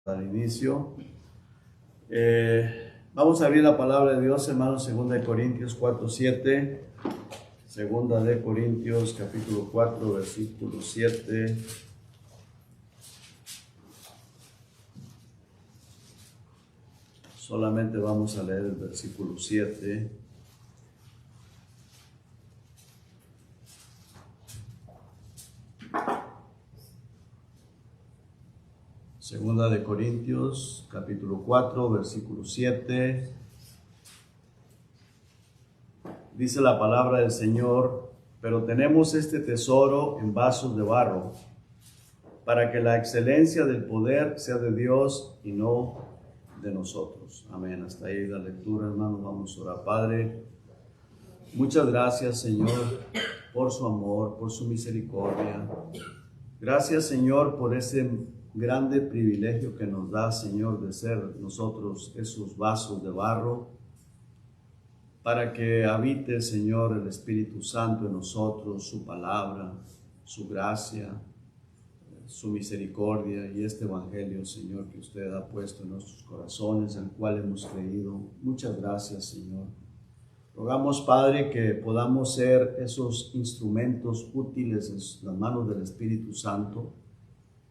Al inicio. Vamos a abrir la palabra de Dios, hermanos, 2 Corintios 4:7. 2 Corintios capítulo 4, versículo 7. Solamente vamos a leer el versículo 7. Segunda de Corintios, capítulo 4, versículo 7. Dice la palabra del Señor: pero tenemos este tesoro en vasos de barro, para que la excelencia del poder sea de Dios y no de nosotros. Amén. Hasta ahí la lectura, hermanos. Vamos a orar. Padre, muchas gracias, Señor, por su amor, por su misericordia. Gracias, Señor, por ese grande privilegio que nos da, Señor, de ser nosotros esos vasos de barro, para que habite, Señor, el Espíritu Santo en nosotros, su palabra, su gracia, su misericordia y este evangelio, Señor, que usted ha puesto en nuestros corazones, el cual hemos creído. Muchas gracias, Señor. Rogamos, Padre, que podamos ser esos instrumentos útiles en las manos del Espíritu Santo,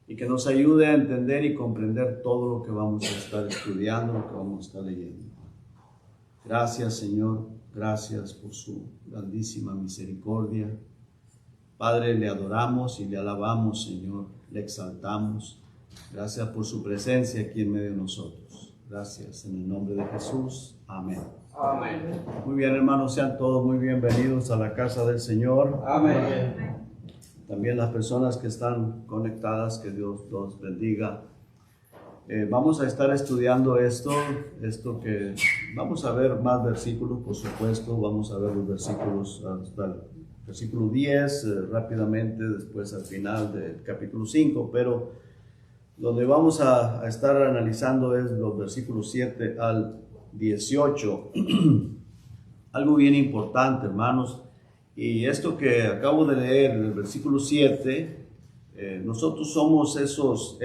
y que nos ayude a entender y comprender todo lo que vamos a estar estudiando, lo que vamos a estar leyendo. Gracias, Señor, gracias por su grandísima misericordia. Padre, le adoramos y le alabamos, Señor, le exaltamos. Gracias por su presencia aquí en medio de nosotros. Gracias, en el nombre de Jesús. Amén. Amén. Muy bien, hermanos, sean todos muy bienvenidos a la casa del Señor. Amén. También las personas que están conectadas, que Dios los bendiga. Vamos a estar estudiando esto que vamos a ver más versículos, por supuesto. Vamos a ver los versículos hasta el versículo 10 rápidamente, después al final del capítulo 5, pero donde vamos a estar analizando es los versículos 7 al 18. Algo bien importante, hermanos. Y esto que acabo de leer, el versículo 7, nosotros somos esos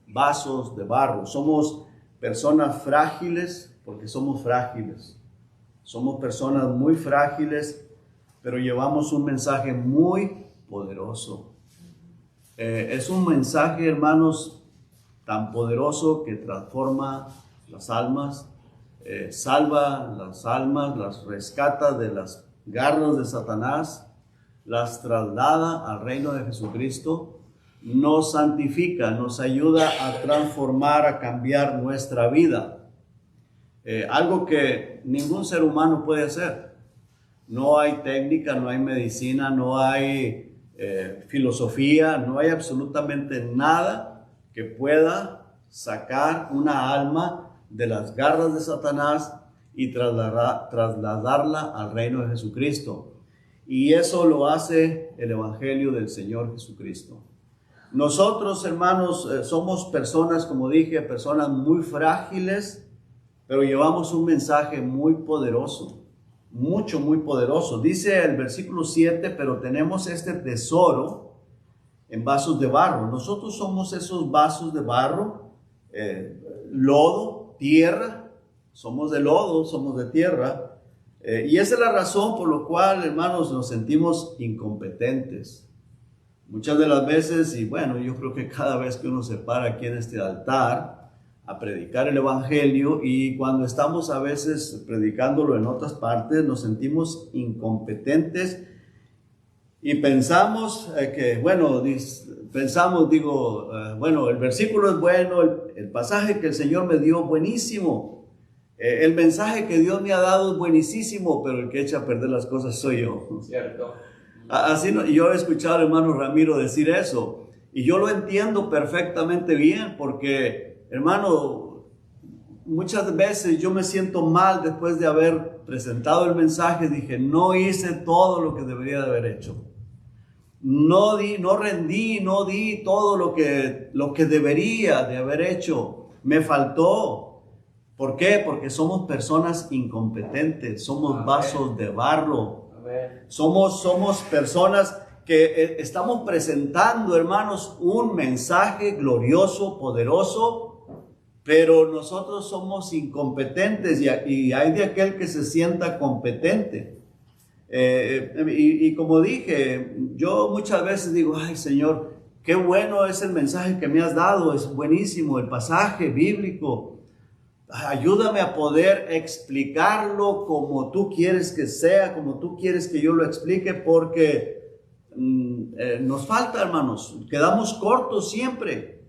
vasos de barro. Somos personas frágiles, porque somos frágiles. Somos personas muy frágiles, pero llevamos un mensaje muy poderoso. Es un mensaje, hermanos, tan poderoso que transforma las almas, salva las almas, las rescata de las garras de Satanás, las traslada al reino de Jesucristo, nos santifica, nos ayuda a transformar, a cambiar nuestra vida. Algo que ningún ser humano puede hacer. No hay técnica, no hay medicina, no hay filosofía, no hay absolutamente nada que pueda sacar una alma de las garras de Satanás y trasladarla al reino de Jesucristo. Y eso lo hace el evangelio del Señor Jesucristo. Nosotros, hermanos, somos personas, como dije, personas muy frágiles, pero llevamos un mensaje muy poderoso, muy poderoso. Dice el versículo 7, pero tenemos este tesoro en vasos de barro. Nosotros somos esos vasos de barro, lodo, tierra, somos de lodo, somos de tierra, y esa es la razón por la cual, hermanos, nos sentimos incompetentes. Muchas de las veces, y bueno, yo creo que cada vez que uno se para aquí en este altar a predicar el evangelio, y cuando estamos a veces predicándolo en otras partes, nos sentimos incompetentes y pensamos bueno, el versículo es bueno, el pasaje que el Señor me dio buenísimo, el mensaje que Dios me ha dado es buenísimo, pero el que echa a perder las cosas soy yo. Cierto. Así yo he escuchado al hermano Ramiro decir eso, y yo lo entiendo perfectamente bien, porque, hermano, muchas veces yo me siento mal después de haber presentado el mensaje. Dije, no hice todo lo que debería de haber hecho. No di todo lo que debería de haber hecho. Me faltó. ¿Por qué? Porque somos personas incompetentes, somos vasos de barro. Somos personas que estamos presentando, hermanos, un mensaje glorioso, poderoso, pero nosotros somos incompetentes y hay de aquel que se sienta competente. Y como dije, yo muchas veces digo, ay Señor, qué bueno es el mensaje que me has dado, es buenísimo el pasaje bíblico. Ayúdame a poder explicarlo como tú quieres que sea, como tú quieres que yo lo explique, porque nos falta, hermanos, quedamos cortos siempre.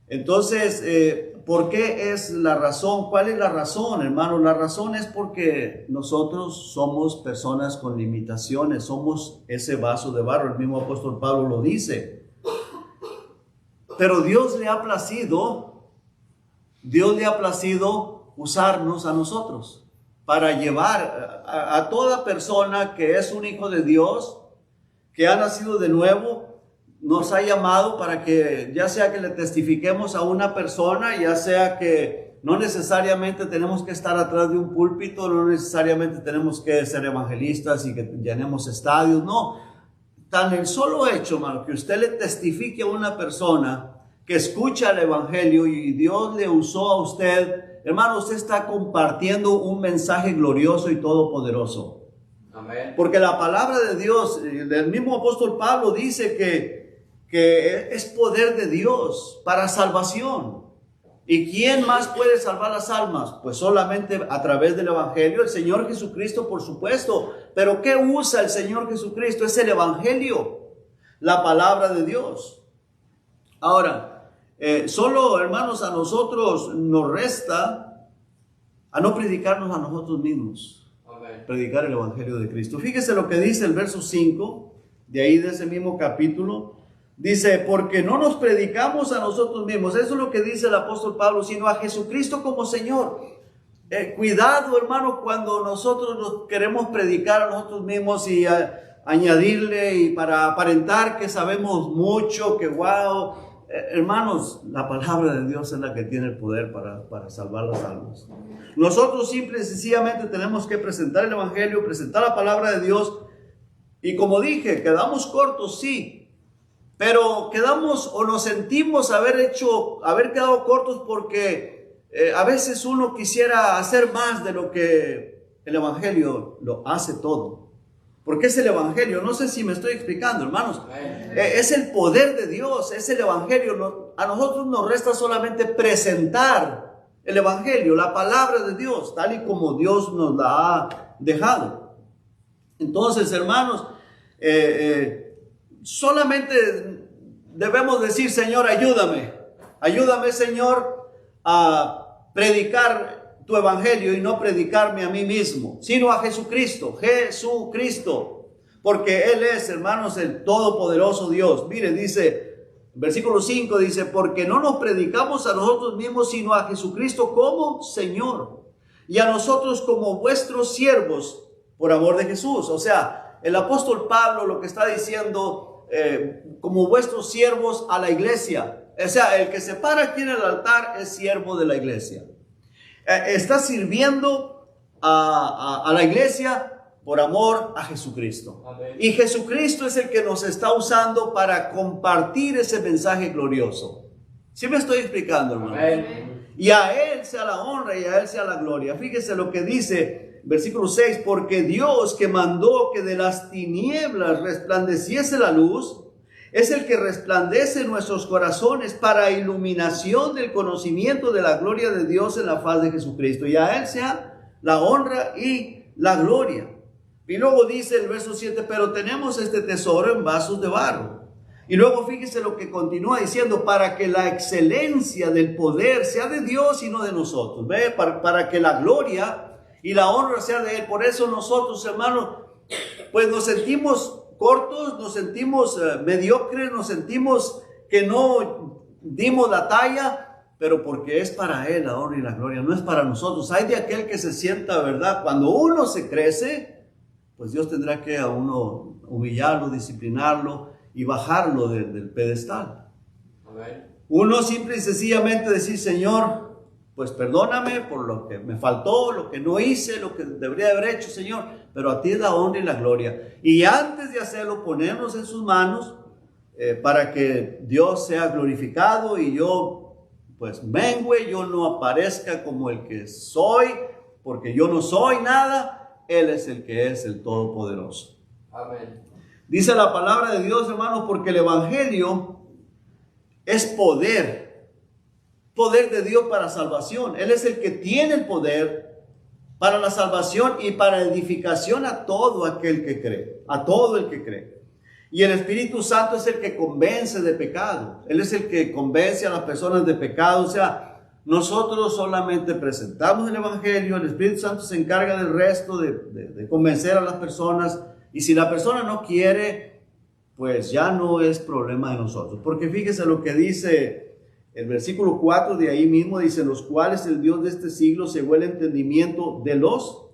Entonces, ¿por qué es la razón? ¿Cuál es la razón, hermano? La razón es porque nosotros somos personas con limitaciones, somos ese vaso de barro. El mismo apóstol Pablo lo dice. Pero Dios le ha placido usarnos a nosotros para llevar a toda persona que es un hijo de Dios, que ha nacido de nuevo, nos ha llamado para que ya sea que le testifiquemos a una persona, ya sea que no necesariamente tenemos que estar atrás de un púlpito, no necesariamente tenemos que ser evangelistas y que llenemos estadios, no. Tan el solo hecho, hermano, que usted le testifique a una persona que escucha el evangelio y Dios le usó a usted, hermano, usted está compartiendo un mensaje glorioso y todopoderoso. Amén. Porque la palabra de Dios, el mismo apóstol Pablo dice que es poder de Dios para salvación. ¿Y quién más puede salvar las almas? Pues solamente a través del evangelio, el Señor Jesucristo, por supuesto. Pero ¿qué usa el Señor Jesucristo? Es el evangelio, la palabra de Dios. Ahora, solo, hermanos, a nosotros nos resta a no predicarnos a nosotros mismos. Amén. Predicar el evangelio de Cristo. Fíjese lo que dice el verso 5, de ahí de ese mismo capítulo. Dice, porque no nos predicamos a nosotros mismos. Eso es lo que dice el apóstol Pablo, sino a Jesucristo como Señor. Cuidado, hermano, cuando nosotros nos queremos predicar a nosotros mismos y añadirle y para aparentar que sabemos mucho, que wow. Hermanos, la palabra de Dios es la que tiene el poder para salvar las almas. Nosotros simple y sencillamente tenemos que presentar el evangelio, presentar la palabra de Dios. Y como dije, quedamos cortos, sí. Pero quedamos o nos sentimos haber quedado cortos porque a veces uno quisiera hacer más de lo que el evangelio lo hace todo. Porque es el evangelio, no sé si me estoy explicando, hermanos. Es el poder de Dios, es el evangelio. A nosotros nos resta solamente presentar el evangelio, la palabra de Dios, tal y como Dios nos la ha dejado. Entonces, hermanos, solamente debemos decir, Señor, ayúdame. Ayúdame, Señor, a predicar tu evangelio y no predicarme a mí mismo, sino a Jesucristo, porque Él es, hermanos, el todopoderoso Dios. Mire, dice, versículo 5 dice, porque no nos predicamos a nosotros mismos, sino a Jesucristo como Señor, y a nosotros como vuestros siervos, por amor de Jesús. O sea, el apóstol Pablo lo que está diciendo, como vuestros siervos a la iglesia. O sea, el que se para aquí en el altar es siervo de la iglesia. Está sirviendo a la iglesia por amor a Jesucristo. Amén. Y Jesucristo es el que nos está usando para compartir ese mensaje glorioso. ¿Sí me estoy explicando, hermano? Amén. Y a Él sea la honra y a Él sea la gloria. Fíjese lo que dice versículo 6, porque Dios que mandó que de las tinieblas resplandeciese la luz, es el que resplandece en nuestros corazones para iluminación del conocimiento de la gloria de Dios en la faz de Jesucristo. Y a Él sea la honra y la gloria. Y luego dice el verso 7, pero tenemos este tesoro en vasos de barro. Y luego fíjese lo que continúa diciendo, para que la excelencia del poder sea de Dios y no de nosotros. ¿Ve? Para que la gloria y la honra sea de Él. Por eso nosotros, hermanos, pues nos sentimos cortos, nos sentimos mediocres, nos sentimos que no dimos la talla, pero porque es para Él la honra y la gloria, no es para nosotros. Hay de aquel que se sienta, ¿verdad? Cuando uno se crece, pues Dios tendrá que a uno humillarlo, disciplinarlo y bajarlo del pedestal. Amén. Uno simple y sencillamente decir, Señor, pues perdóname por lo que me faltó, lo que no hice, lo que debería haber hecho, Señor, pero a ti es la honra y la gloria. Y antes de hacerlo, ponernos en sus manos para que Dios sea glorificado y yo pues mengüe, yo no aparezca como el que soy, porque yo no soy nada, Él es el que es el Todopoderoso. Amén. Dice la palabra de Dios, hermanos, porque el Evangelio es poder de Dios para salvación. Él es el que tiene el poder para la salvación y para edificación a todo aquel que cree, a todo el que cree. Y el Espíritu Santo es el que convence de pecado. Él es el que convence a las personas de pecado. O sea, nosotros solamente presentamos el Evangelio, el Espíritu Santo se encarga del resto de convencer a las personas. Y si la persona no quiere, pues ya no es problema de nosotros. Porque fíjese lo que dice el versículo 4 de ahí mismo, dice, los cuales el Dios de este siglo cegó el entendimiento de los,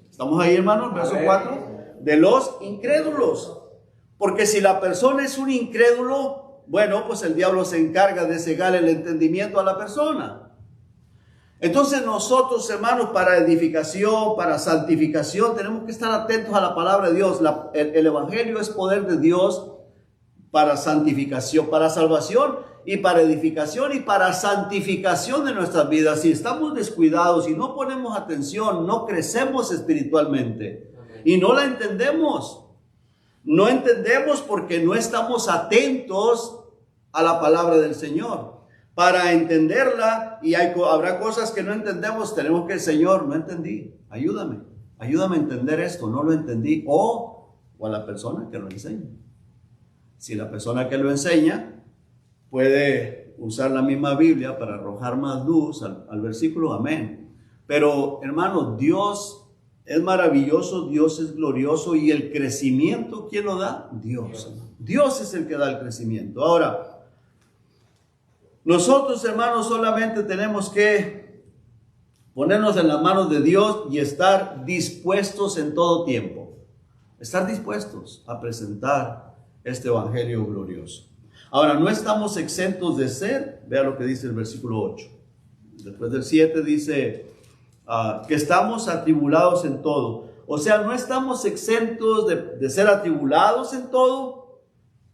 ¿estamos ahí, hermanos? Verso 4, de los incrédulos. Porque si la persona es un incrédulo, bueno, pues el diablo se encarga de cegar el entendimiento a la persona. Entonces nosotros, hermanos, para edificación, para santificación, tenemos que estar atentos a la palabra de Dios. El Evangelio es poder de Dios para santificación, para salvación y para edificación y para santificación de nuestras vidas. Si estamos descuidados y no ponemos atención, no crecemos espiritualmente. Y no la entendemos. No entendemos porque no estamos atentos a la palabra del Señor. Para entenderla, y habrá cosas que no entendemos, tenemos que, Señor, no entendí, ayúdame a entender esto, no lo entendí, o a la persona que lo enseña. Si la persona que lo enseña puede usar la misma Biblia para arrojar más luz al versículo, amén. Pero, hermanos, Dios es maravilloso, Dios es glorioso, y el crecimiento, ¿quién lo da? Dios. Dios es el que da el crecimiento. Ahora, nosotros, hermanos, solamente tenemos que ponernos en las manos de Dios y estar dispuestos en todo tiempo. Estar dispuestos a presentar este evangelio glorioso. Ahora, no estamos exentos de ser, vea lo que dice el versículo 8. Después del 7 dice que estamos atribulados en todo. O sea, no estamos exentos de ser atribulados en todo,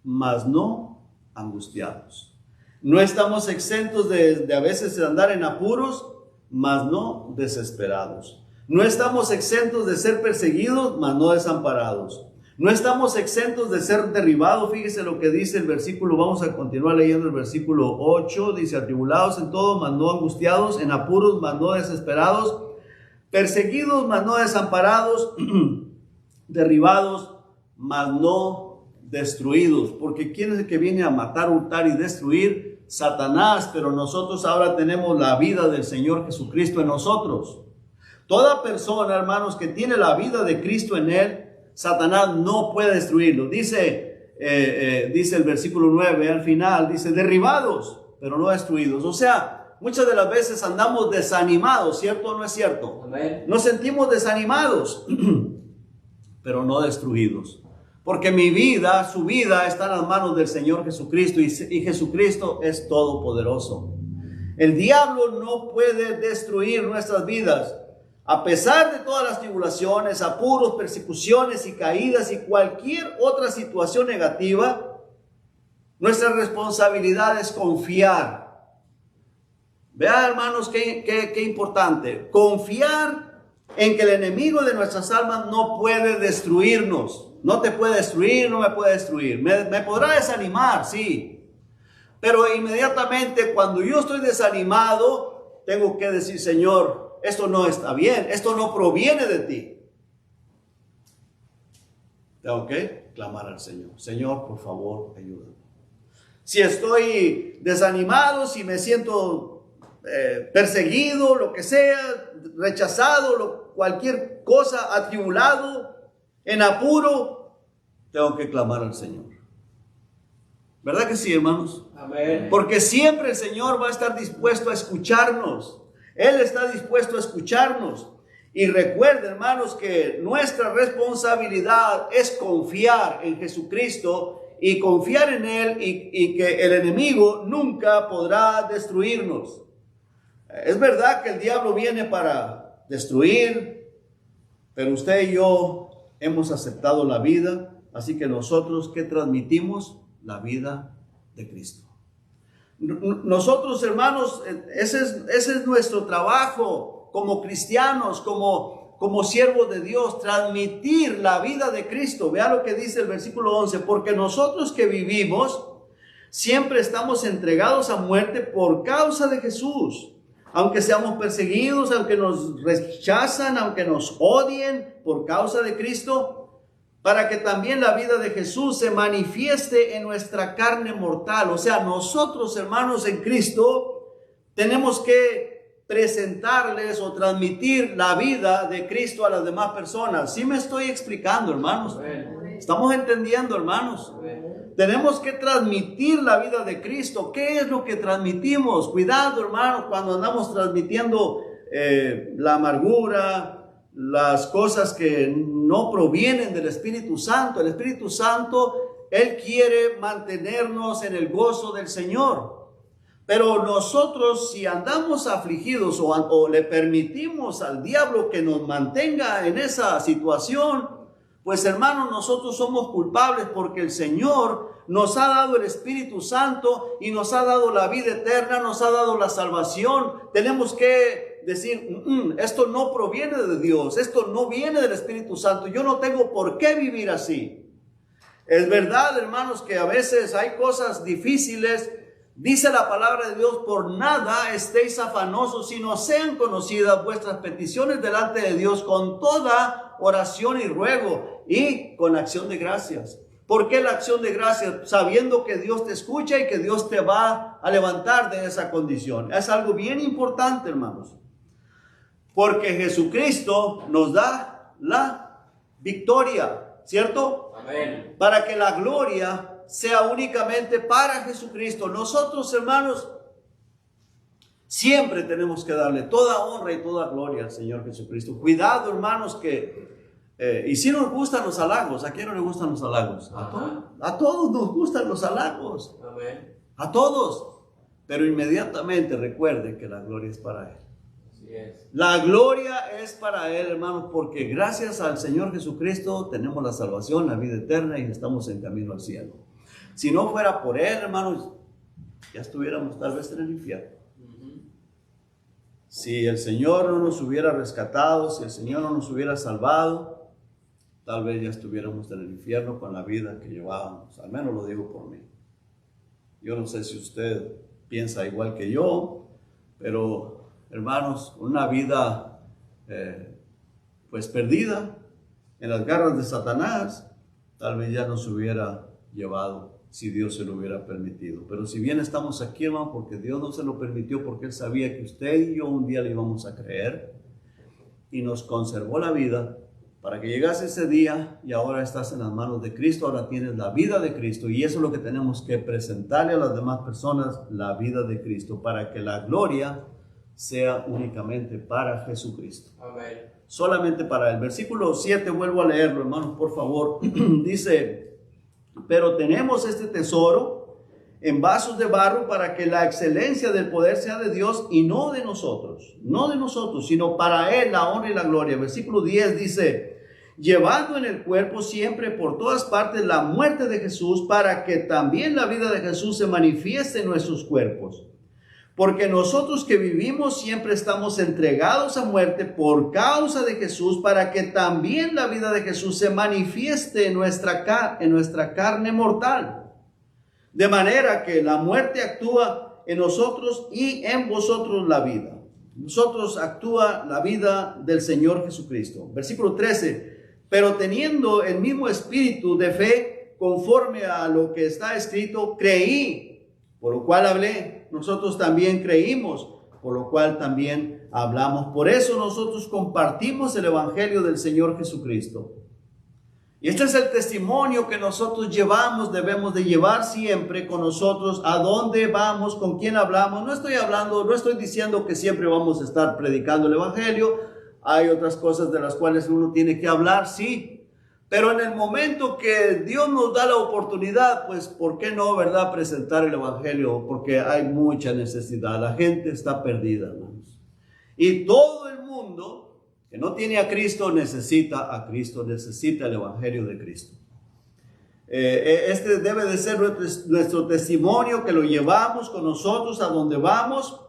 mas no angustiados. No estamos exentos de a veces andar en apuros, mas no desesperados. No estamos exentos de ser perseguidos, mas no desamparados. No estamos exentos de ser derribados. Fíjese lo que dice el versículo, vamos a continuar leyendo el versículo 8. Dice, atribulados en todo, mas no angustiados, en apuros, mas no desesperados, perseguidos, mas no desamparados, derribados, mas no destruidos. Porque ¿quién es el que viene a matar, hurtar y destruir? Satanás. Pero nosotros ahora tenemos la vida del Señor Jesucristo en nosotros. Toda persona, hermanos, que tiene la vida de Cristo en él, Satanás no puede destruirlo. Dice el versículo 9 al final, dice, derribados, pero no destruidos. O sea, muchas de las veces andamos desanimados, ¿cierto o no es cierto? Amén. Nos sentimos desanimados, pero no destruidos. Porque mi vida, su vida, está en las manos del Señor Jesucristo, y Jesucristo es todopoderoso. El diablo no puede destruir nuestras vidas. A pesar de todas las tribulaciones, apuros, persecuciones y caídas y cualquier otra situación negativa, nuestra responsabilidad es confiar. Vean, hermanos, qué importante. Confiar en que el enemigo de nuestras almas no puede destruirnos. No te puede destruir, no me puede destruir. Me podrá desanimar, sí. Pero inmediatamente cuando yo estoy desanimado, tengo que decir, Señor, esto no está bien, esto no proviene de ti. Tengo que clamar al Señor. Señor, por favor, ayúdame. Si estoy desanimado, si me siento perseguido, lo que sea, rechazado, cualquier cosa, atribulado, en apuro, tengo que clamar al Señor. ¿Verdad que sí, hermanos? Amén. Porque siempre el Señor va a estar dispuesto a escucharnos. Él está dispuesto a escucharnos. Y recuerden, hermanos, que nuestra responsabilidad es confiar en Jesucristo y confiar en Él, y que el enemigo nunca podrá destruirnos. Es verdad que el diablo viene para destruir, pero usted y yo hemos aceptado la vida, así que nosotros, ¿qué transmitimos? La vida de Cristo. Nosotros, hermanos, ese es nuestro trabajo como cristianos, como siervos de Dios, transmitir la vida de Cristo. Vea lo que dice el versículo 11, porque nosotros que vivimos siempre estamos entregados a muerte por causa de Jesús. Aunque seamos perseguidos, aunque nos rechazan, aunque nos odien por causa de Cristo, para que también la vida de Jesús se manifieste en nuestra carne mortal. O sea, nosotros, hermanos, en Cristo, tenemos que presentarles o transmitir la vida de Cristo a las demás personas. ¿Sí me estoy explicando, hermanos? ¿Estamos entendiendo, hermanos? Tenemos que transmitir la vida de Cristo. ¿Qué es lo que transmitimos? Cuidado, hermanos, cuando andamos transmitiendo la amargura, las cosas que no provienen del Espíritu Santo. El Espíritu Santo, Él quiere mantenernos en el gozo del Señor. Pero nosotros, si andamos afligidos o le permitimos al diablo que nos mantenga en esa situación, pues hermanos, nosotros somos culpables, porque el Señor nos ha dado el Espíritu Santo y nos ha dado la vida eterna, nos ha dado la salvación. Tenemos que decir, esto no proviene de Dios, esto no viene del Espíritu Santo, yo no tengo por qué vivir así. Es verdad, hermanos, que a veces hay cosas difíciles. Dice la palabra de Dios, por nada estéis afanosos, sino sean conocidas vuestras peticiones delante de Dios con toda oración y ruego y con acción de gracias. ¿Por qué la acción de gracias? Sabiendo que Dios te escucha y que Dios te va a levantar de esa condición. Es algo bien importante, hermanos. Porque Jesucristo nos da la victoria, ¿cierto? Amén. Para que la gloria sea únicamente para Jesucristo. Nosotros, hermanos, siempre tenemos que darle toda honra y toda gloria al Señor Jesucristo. Cuidado, hermanos, que y si nos gustan los halagos. ¿A quién no le gustan los halagos? A todos nos gustan los halagos. Amén. A todos. Pero inmediatamente recuerde que la gloria es para Él. Así es. La gloria es para Él, hermanos, porque gracias al Señor Jesucristo tenemos la salvación, la vida eterna y estamos en camino al cielo. Si no fuera por Él, hermanos, ya estuviéramos tal vez en el infierno. Si el Señor no nos hubiera rescatado, si el Señor no nos hubiera salvado, tal vez ya estuviéramos en el infierno con la vida que llevábamos. Al menos lo digo por mí. Yo no sé si usted piensa igual que yo, pero hermanos, una vida pues perdida en las garras de Satanás, tal vez ya nos hubiera llevado si Dios se lo hubiera permitido. Pero si bien estamos aquí, hermano, porque Dios no se lo permitió, porque Él sabía que usted y yo un día le íbamos a creer, y nos conservó la vida para que llegase ese día, y ahora estás en las manos de Cristo, ahora tienes la vida de Cristo, y eso es lo que tenemos que presentarle a las demás personas, la vida de Cristo, para que la gloria sea únicamente para Jesucristo. Amén. Solamente para Él. Versículo 7, vuelvo a leerlo, hermanos, por favor. Dice, pero tenemos este tesoro en vasos de barro para que la excelencia del poder sea de Dios y no de nosotros. No de nosotros, sino para Él la honra y la gloria. Versículo 10 dice, llevando en el cuerpo siempre por todas partes la muerte de Jesús, para que también la vida de Jesús se manifieste en nuestros cuerpos. Porque nosotros que vivimos siempre estamos entregados a muerte por causa de Jesús, para que también la vida de Jesús se manifieste en nuestra carne mortal. De manera que la muerte actúa en nosotros y en vosotros la vida. Nosotros actúa la vida del Señor Jesucristo. Versículo 13. Pero teniendo el mismo espíritu de fe, conforme a lo que está escrito, creí, por lo cual hablé. Nosotros también creímos, por lo cual también hablamos. Por eso nosotros compartimos el evangelio del Señor Jesucristo. Y este es el testimonio que nosotros llevamos, debemos de llevar siempre con nosotros. ¿A dónde vamos? ¿Con quién hablamos? No estoy diciendo que siempre vamos a estar predicando el evangelio. Hay otras cosas de las cuales uno tiene que hablar, sí. Pero en el momento que Dios nos da la oportunidad, pues, ¿por qué no, verdad, presentar el evangelio? Porque hay mucha necesidad. La gente está perdida, hermanos. Y todo el mundo que no tiene a Cristo, necesita el evangelio de Cristo. Este debe de ser nuestro testimonio, que lo llevamos con nosotros a donde vamos.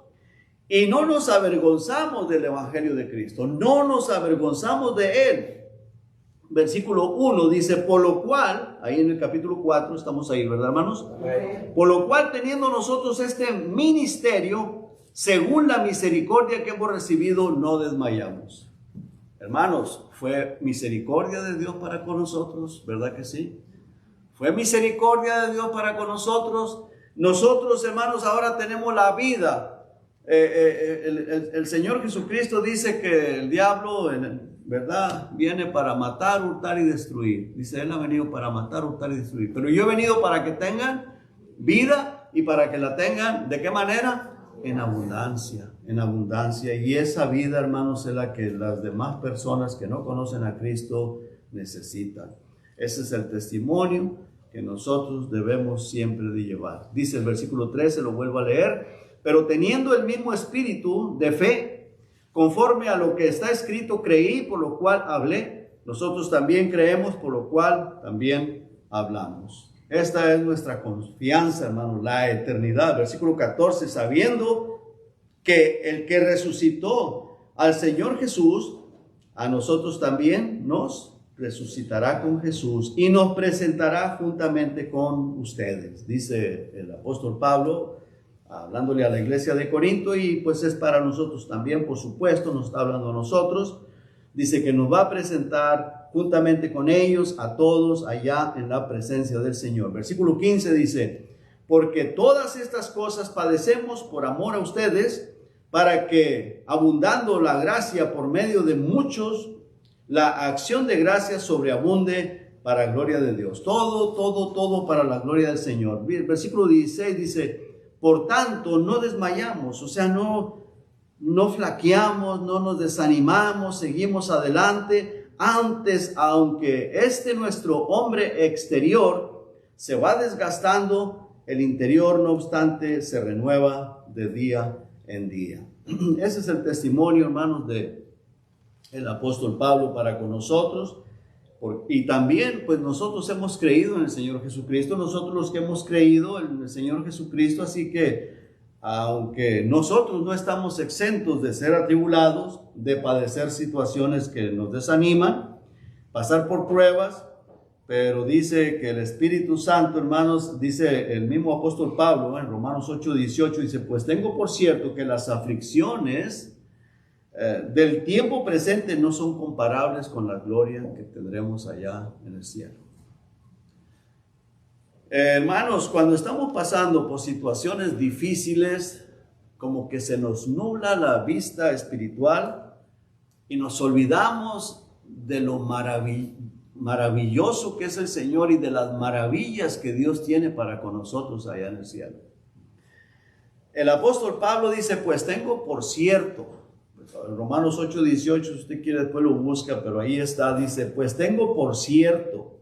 Y no nos avergonzamos del evangelio de Cristo. No nos avergonzamos de él. Versículo 1 dice, por lo cual, ahí en el capítulo 4, estamos ahí, ¿verdad, hermanos? Amén. Por lo cual, teniendo nosotros este ministerio, según la misericordia que hemos recibido, no desmayamos. Hermanos, fue misericordia de Dios para con nosotros, ¿verdad que sí? Fue misericordia de Dios para con nosotros. Nosotros, hermanos, ahora tenemos la vida. El Señor Jesucristo dice que el diablo, ¿verdad?, viene para matar, hurtar y destruir. Dice, Él ha venido para matar, hurtar y destruir. Pero yo he venido para que tengan vida y para que la tengan, ¿de qué manera? En abundancia, en abundancia. Y esa vida, hermanos, es la que las demás personas que no conocen a Cristo necesitan. Ese es el testimonio que nosotros debemos siempre de llevar. Dice el versículo 13, lo vuelvo a leer. Pero teniendo el mismo espíritu de fe, conforme a lo que está escrito, creí, por lo cual hablé. Nosotros también creemos, por lo cual también hablamos. Esta es nuestra confianza, hermanos, la eternidad. Versículo 14, sabiendo que el que resucitó al Señor Jesús, a nosotros también nos resucitará con Jesús y nos presentará juntamente con ustedes. Dice el apóstol Pablo, hablándole a la iglesia de Corinto, y pues es para nosotros también, por supuesto, nos está hablando a nosotros. Dice que nos va a presentar juntamente con ellos a todos allá en la presencia del Señor. Versículo 15 dice, porque todas estas cosas padecemos por amor a ustedes, para que, abundando la gracia por medio de muchos, la acción de gracia sobreabunde para gloria de Dios. Todo para la gloria del Señor. Versículo 16 dice, por tanto, no desmayamos, o sea, no flaqueamos, no nos desanimamos, seguimos adelante. Antes, aunque nuestro hombre exterior se va desgastando, el interior, no obstante, se renueva de día en día. Ese es el testimonio, hermanos, de el apóstol Pablo para con nosotros. Y también, pues nosotros hemos creído en el Señor Jesucristo, nosotros los que hemos creído en el Señor Jesucristo, así que aunque nosotros no estamos exentos de ser atribulados, de padecer situaciones que nos desaniman, pasar por pruebas, pero dice que el Espíritu Santo, hermanos, dice el mismo apóstol Pablo en Romanos 8:18, dice, pues tengo por cierto que las aflicciones del tiempo presente no son comparables con la gloria que tendremos allá en el cielo. Hermanos, cuando estamos pasando por situaciones difíciles, como que se nos nubla la vista espiritual y nos olvidamos de lo maravilloso que es el Señor y de las maravillas que Dios tiene para con nosotros allá en el cielo. El apóstol Pablo dice, pues tengo por cierto, Romanos 8:18, si usted quiere después lo busca, pero ahí está, dice, pues tengo por cierto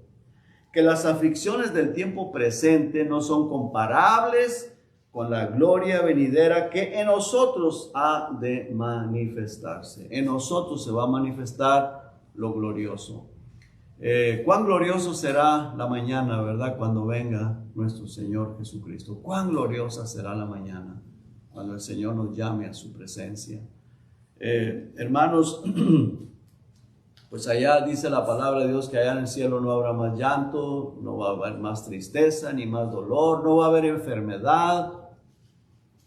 que las aflicciones del tiempo presente no son comparables con la gloria venidera que en nosotros ha de manifestarse. En nosotros se va a manifestar lo glorioso. Cuán glorioso será la mañana, ¿verdad? Cuando venga nuestro Señor Jesucristo. Cuán gloriosa será la mañana cuando el Señor nos llame a su presencia. Hermanos, pues allá dice la palabra de Dios que allá en el cielo no habrá más llanto, no va a haber más tristeza ni más dolor, no va a haber enfermedad,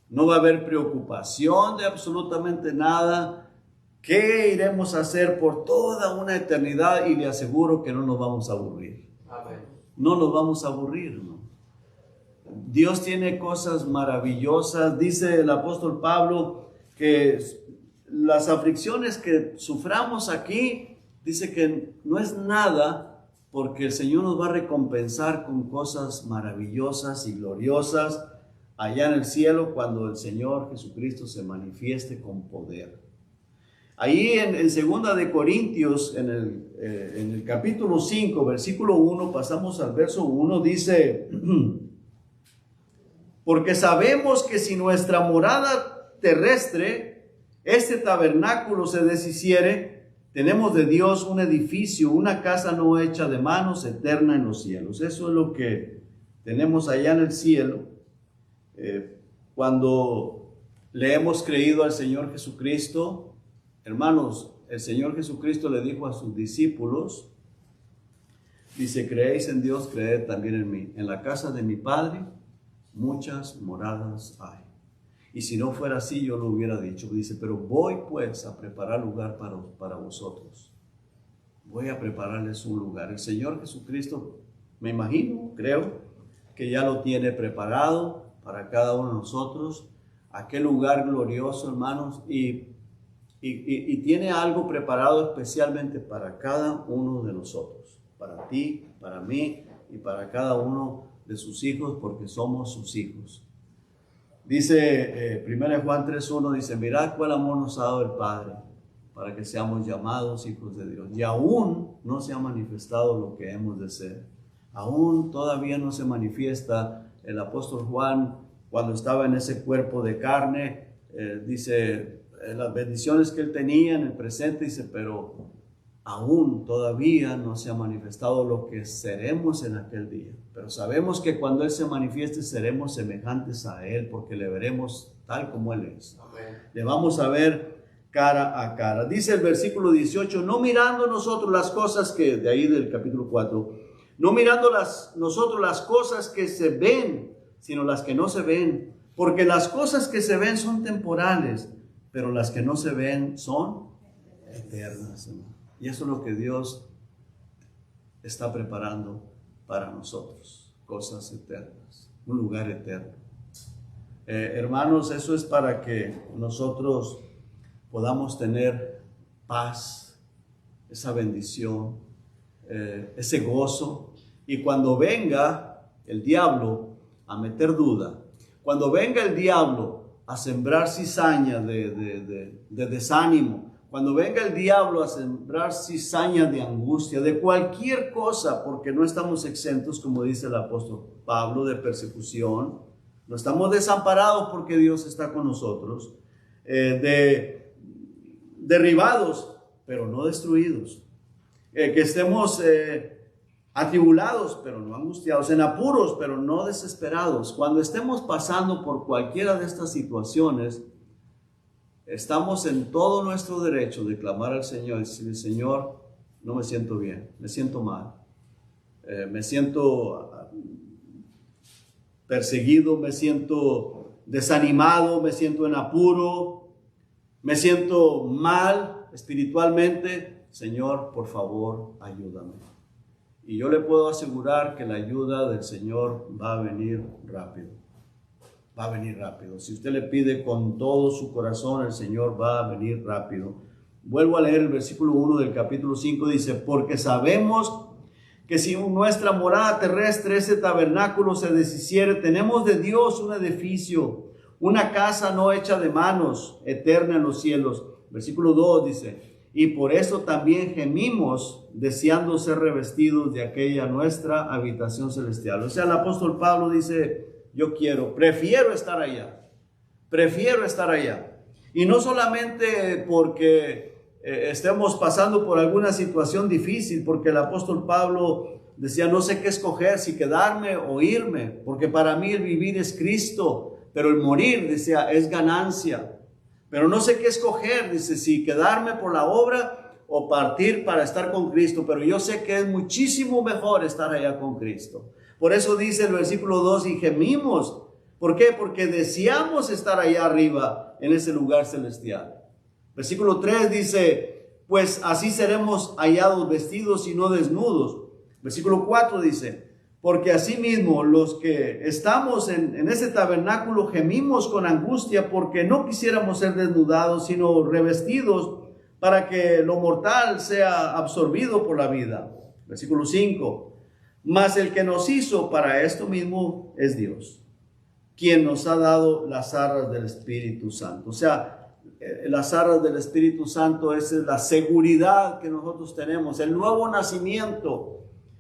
no va a haber preocupación de absolutamente nada. ¿Qué iremos a hacer por toda una eternidad? Y le aseguro que no nos vamos a aburrir. Amén. No nos vamos a aburrir, ¿no? Dios tiene cosas maravillosas. Dice el apóstol Pablo que las aflicciones que suframos aquí, dice que no es nada, porque el Señor nos va a recompensar con cosas maravillosas y gloriosas allá en el cielo cuando el Señor Jesucristo se manifieste con poder. Ahí en segunda de Corintios, en el capítulo 5, versículo 1, pasamos al verso 1, dice, porque sabemos que si nuestra morada terrestre, este tabernáculo se deshiciere, tenemos de Dios un edificio, una casa no hecha de manos, eterna en los cielos. Eso es lo que tenemos allá en el cielo. Cuando le hemos creído al Señor Jesucristo, hermanos, el Señor Jesucristo le dijo a sus discípulos, dice, creéis en Dios, creed también en mí. En la casa de mi Padre muchas moradas hay. Y si no fuera así, yo lo hubiera dicho. Dice, pero voy pues a preparar lugar para vosotros. Voy a prepararles un lugar. El Señor Jesucristo, me imagino, creo, que ya lo tiene preparado para cada uno de nosotros. Aquel lugar glorioso, hermanos, y tiene algo preparado especialmente para cada uno de nosotros. Para ti, para mí y para cada uno de sus hijos, porque somos sus hijos. Dice 1 Juan 3:1, dice, mirad cuál amor nos ha dado el Padre, para que seamos llamados hijos de Dios. Y aún no se ha manifestado lo que hemos de ser. Aún todavía no se manifiesta. El apóstol Juan, cuando estaba en ese cuerpo de carne, dice, las bendiciones que él tenía en el presente, dice, pero aún todavía no se ha manifestado lo que seremos en aquel día. Pero sabemos que cuando Él se manifieste seremos semejantes a Él, porque le veremos tal como Él es. Amén. Le vamos a ver cara a cara. Dice el versículo 18, no mirando nosotros las cosas que, de ahí del capítulo 4, no mirando nosotros las cosas que se ven, sino las que no se ven. Porque las cosas que se ven son temporales, pero las que no se ven son eternas, hermano. Y eso es lo que Dios está preparando para nosotros, cosas eternas, un lugar eterno. Hermanos, eso es para que nosotros podamos tener paz, esa bendición, ese gozo. Y cuando venga el diablo a meter duda, cuando venga el diablo a sembrar cizaña de desánimo, cuando venga el diablo a sembrar cizaña de angustia, de cualquier cosa, porque no estamos exentos, como dice el apóstol Pablo, de persecución, no estamos desamparados porque Dios está con nosotros, derribados, pero no destruidos, que estemos atribulados, pero no angustiados, en apuros, pero no desesperados. Cuando estemos pasando por cualquiera de estas situaciones, estamos en todo nuestro derecho de clamar al Señor y decirle, Señor, no me siento bien, me siento mal, me siento perseguido, me siento desanimado, me siento en apuro, me siento mal espiritualmente. Señor, por favor, ayúdame. Y yo le puedo asegurar que la ayuda del Señor va a venir rápido. Va a venir rápido. Si usted le pide con todo su corazón, el Señor va a venir rápido. Vuelvo a leer el versículo 1 del capítulo 5. Dice, porque sabemos que si nuestra morada terrestre, ese tabernáculo, se deshiciere, tenemos de Dios un edificio, una casa no hecha de manos, eterna en los cielos. Versículo 2 dice, y por eso también gemimos, deseando ser revestidos de aquella nuestra habitación celestial. O sea, el apóstol Pablo dice, yo prefiero estar allá. Y no solamente porque estemos pasando por alguna situación difícil, porque el apóstol Pablo decía, no sé qué escoger, si quedarme o irme, porque para mí el vivir es Cristo, pero el morir, decía, es ganancia. Pero no sé qué escoger, dice, si quedarme por la obra o partir para estar con Cristo, pero yo sé que es muchísimo mejor estar allá con Cristo. Por eso dice el versículo 2, y gemimos. ¿Por qué? Porque deseamos estar allá arriba, en ese lugar celestial. Versículo 3 dice, pues así seremos hallados vestidos y no desnudos. Versículo 4 dice, porque asimismo los que estamos en ese tabernáculo gemimos con angustia, porque no quisiéramos ser desnudados, sino revestidos, para que lo mortal sea absorbido por la vida. Versículo 5. Mas el que nos hizo para esto mismo es Dios, quien nos ha dado las arras del Espíritu Santo. O sea, las arras del Espíritu Santo es la seguridad que nosotros tenemos, el nuevo nacimiento.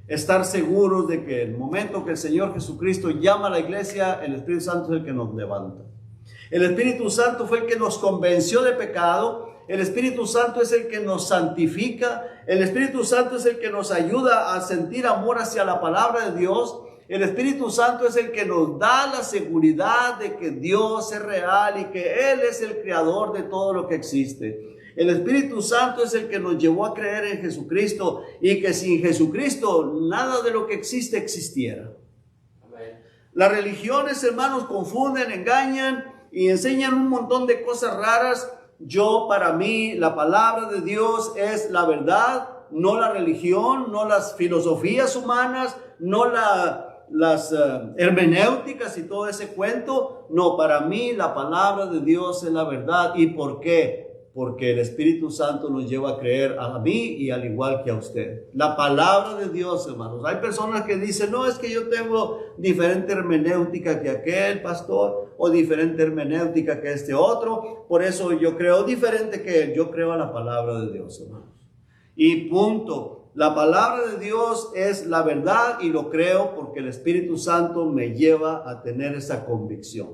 Estar seguros de que el momento que el Señor Jesucristo llama a la iglesia, el Espíritu Santo es el que nos levanta. El Espíritu Santo fue el que nos convenció de pecado. El Espíritu Santo es el que nos santifica. El Espíritu Santo es el que nos ayuda a sentir amor hacia la palabra de Dios. El Espíritu Santo es el que nos da la seguridad de que Dios es real y que Él es el creador de todo lo que existe. El Espíritu Santo es el que nos llevó a creer en Jesucristo y que sin Jesucristo nada de lo que existe existiera. Amén. Las religiones, hermanos, confunden, engañan y enseñan un montón de cosas raras. Para mí, la palabra de Dios es la verdad, no la religión, no las filosofías humanas, no las hermenéuticas y todo ese cuento. No, para mí la palabra de Dios es la verdad. ¿Y por qué? Porque el Espíritu Santo nos lleva a creer a mí y al igual que a usted. La palabra de Dios, hermanos. Hay personas que dicen, no, es que yo tengo diferente hermenéutica que aquel pastor o diferente hermenéutica que este otro. Por eso yo creo diferente que él. Yo creo a la palabra de Dios, hermanos. Y punto. La palabra de Dios es la verdad y lo creo porque el Espíritu Santo me lleva a tener esa convicción.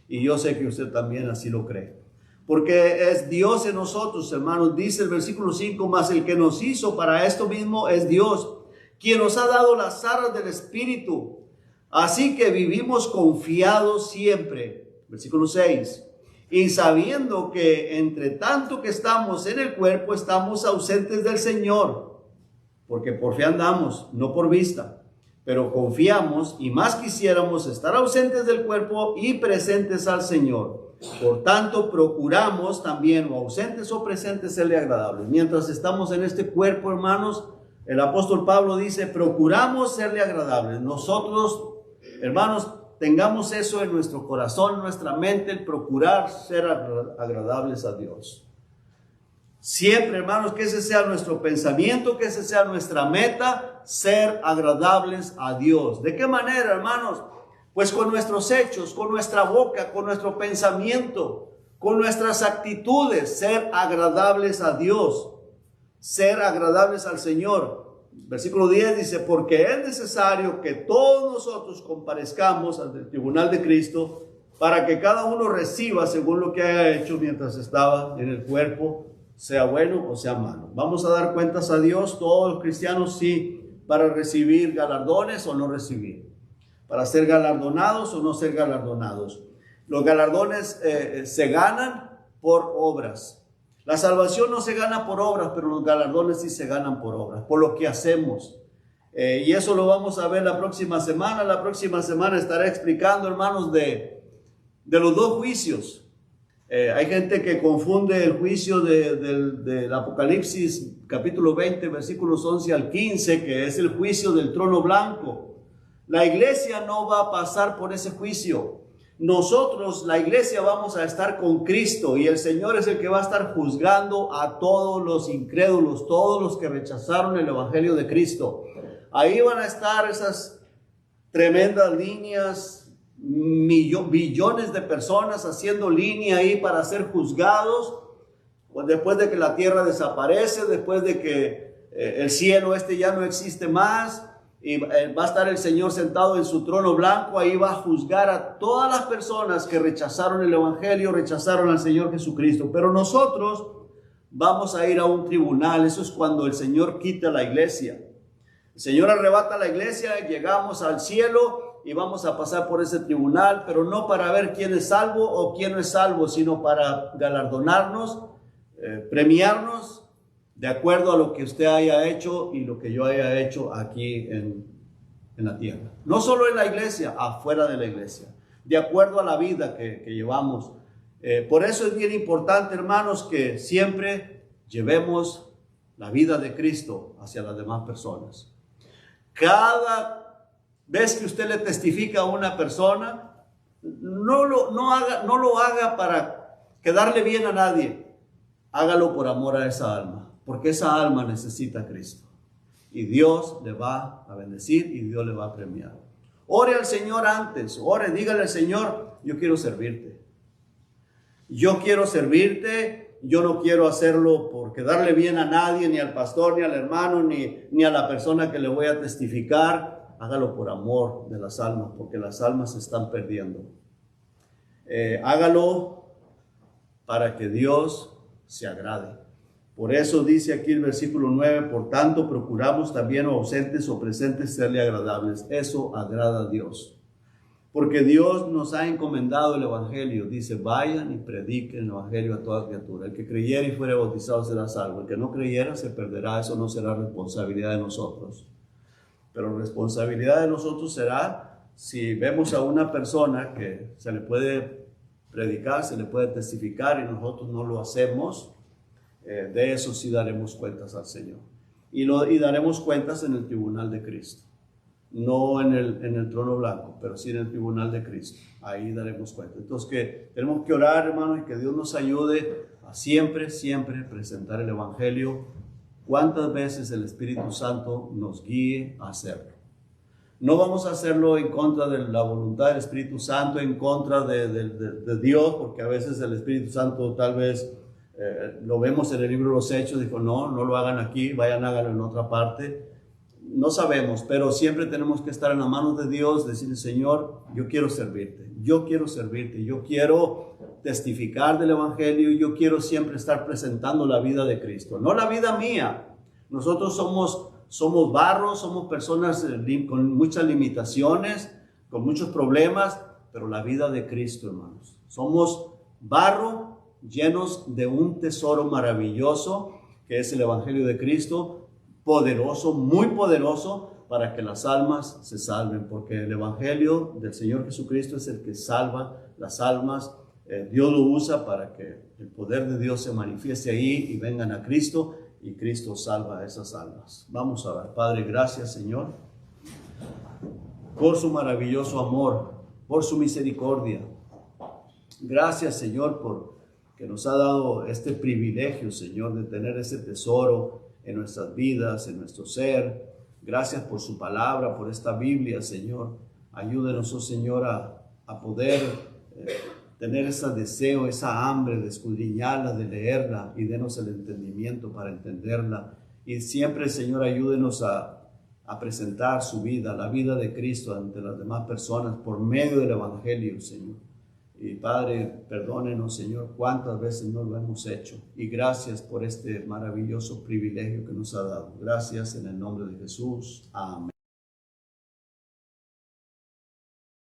Y yo sé que usted también así lo cree. Porque es Dios en nosotros, hermanos. Dice el versículo 5, más el que nos hizo para esto mismo es Dios, quien nos ha dado las arras del Espíritu. Así que vivimos confiados siempre. Versículo 6. Y sabiendo que entre tanto que estamos en el cuerpo, estamos ausentes del Señor. Porque por fe andamos, no por vista. Pero confiamos y más quisiéramos estar ausentes del cuerpo y presentes al Señor. Por tanto, procuramos también, o ausentes o presentes, serle agradables. Mientras estamos en este cuerpo, hermanos, el apóstol Pablo dice, procuramos serle agradables. Nosotros, hermanos, tengamos eso en nuestro corazón, en nuestra mente, el procurar ser agradables a Dios. Siempre, hermanos, que ese sea nuestro pensamiento, que ese sea nuestra meta, ser agradables a Dios. ¿De qué manera, hermanos? Pues con nuestros hechos, con nuestra boca, con nuestro pensamiento, con nuestras actitudes, ser agradables a Dios, ser agradables al Señor. Versículo 10 dice, porque es necesario que todos nosotros comparezcamos ante el tribunal de Cristo para que cada uno reciba según lo que haya hecho mientras estaba en el cuerpo, sea bueno o sea malo. Vamos a dar cuentas a Dios, todos los cristianos, sí, para recibir galardones o no recibir. Para ser galardonados o no ser galardonados. Los galardones se ganan por obras. La salvación no se gana por obras, pero los galardones sí se ganan por obras, por lo que hacemos. Y eso lo vamos a ver la próxima semana. La próxima semana estaré explicando, hermanos, de los dos juicios. Hay gente que confunde el juicio del Apocalipsis, capítulo 20, versículos 11 al 15, que es el juicio del trono blanco. La iglesia no va a pasar por ese juicio. Nosotros, la iglesia, vamos a estar con Cristo y el Señor es el que va a estar juzgando a todos los incrédulos, todos los que rechazaron el evangelio de Cristo. Ahí van a estar esas tremendas líneas, billones de personas haciendo línea ahí para ser juzgados. Pues después de que la tierra desaparece, después de que el cielo ya no existe más. Y va a estar el Señor sentado en su trono blanco, ahí va a juzgar a todas las personas que rechazaron el evangelio, rechazaron al Señor Jesucristo. Pero nosotros vamos a ir a un tribunal, eso es cuando el Señor quita la iglesia. El Señor arrebata la iglesia, llegamos al cielo y vamos a pasar por ese tribunal, pero no para ver quién es salvo o quién no es salvo, sino para galardonarnos, premiarnos, de acuerdo a lo que usted haya hecho y lo que yo haya hecho aquí en la tierra. No solo en la iglesia, afuera de la iglesia. De acuerdo a la vida que llevamos. Por eso es bien importante, hermanos, que siempre llevemos la vida de Cristo hacia las demás personas. Cada vez que usted le testifica a una persona, no lo haga para quedarle bien a nadie. Hágalo por amor a esa alma. Porque esa alma necesita a Cristo. Y Dios le va a bendecir y Dios le va a premiar. Ore al Señor antes. Ore, dígale al Señor, yo quiero servirte. Yo quiero servirte, yo no quiero hacerlo por quedarle bien a nadie, ni al pastor, ni al hermano, ni a la persona que le voy a testificar. Hágalo por amor de las almas, porque las almas se están perdiendo. Hágalo para que Dios se agrade. Por eso dice aquí el versículo 9, por tanto procuramos también o ausentes o presentes serle agradables. Eso agrada a Dios. Porque Dios nos ha encomendado el Evangelio. Dice, vayan y prediquen el Evangelio a toda criatura. El que creyera y fuera bautizado será salvo. El que no creyera se perderá. Eso no será responsabilidad de nosotros. Pero responsabilidad de nosotros será si vemos a una persona que se le puede predicar, se le puede testificar y nosotros no lo hacemos. De eso sí daremos cuentas al Señor. Y daremos cuentas en el tribunal de Cristo. No en el trono blanco, pero sí en el tribunal de Cristo. Ahí daremos cuenta. Entonces que tenemos que orar, hermanos, y que Dios nos ayude a siempre presentar el Evangelio. Cuántas veces el Espíritu Santo nos guíe a hacerlo. No vamos a hacerlo en contra de la voluntad del Espíritu Santo, en contra de Dios, porque a veces el Espíritu Santo tal vez lo vemos en el libro de los Hechos, dijo no lo hagan aquí, vayan, háganlo en otra parte. No sabemos, pero siempre tenemos que estar en las manos de Dios, decirle, Señor, yo quiero servirte, yo quiero testificar del Evangelio, yo quiero siempre estar presentando la vida de Cristo, no la vida mía. Nosotros somos barro, somos personas con muchas limitaciones, con muchos problemas, pero la vida de Cristo, hermanos. Somos barro llenos de un tesoro maravilloso, que es el Evangelio de Cristo, poderoso, muy poderoso, para que las almas se salven, porque el Evangelio del Señor Jesucristo es el que salva las almas. Dios lo usa para que el poder de Dios se manifieste ahí y vengan a Cristo, y Cristo salva a esas almas. Vamos a ver. Padre, gracias, Señor, por su maravilloso amor, por su misericordia. Gracias, Señor, por que nos ha dado este privilegio, Señor, de tener ese tesoro en nuestras vidas, en nuestro ser. Gracias por su palabra, por esta Biblia, Señor. Ayúdenos, oh Señor, a poder tener ese deseo, esa hambre de escudriñarla, de leerla, y denos el entendimiento para entenderla. Y siempre, Señor, ayúdenos a presentar su vida, la vida de Cristo ante las demás personas por medio del Evangelio, Señor. Y Padre, perdónenos, Señor, cuántas veces no lo hemos hecho. Y gracias por este maravilloso privilegio que nos ha dado. Gracias en el nombre de Jesús. Amén.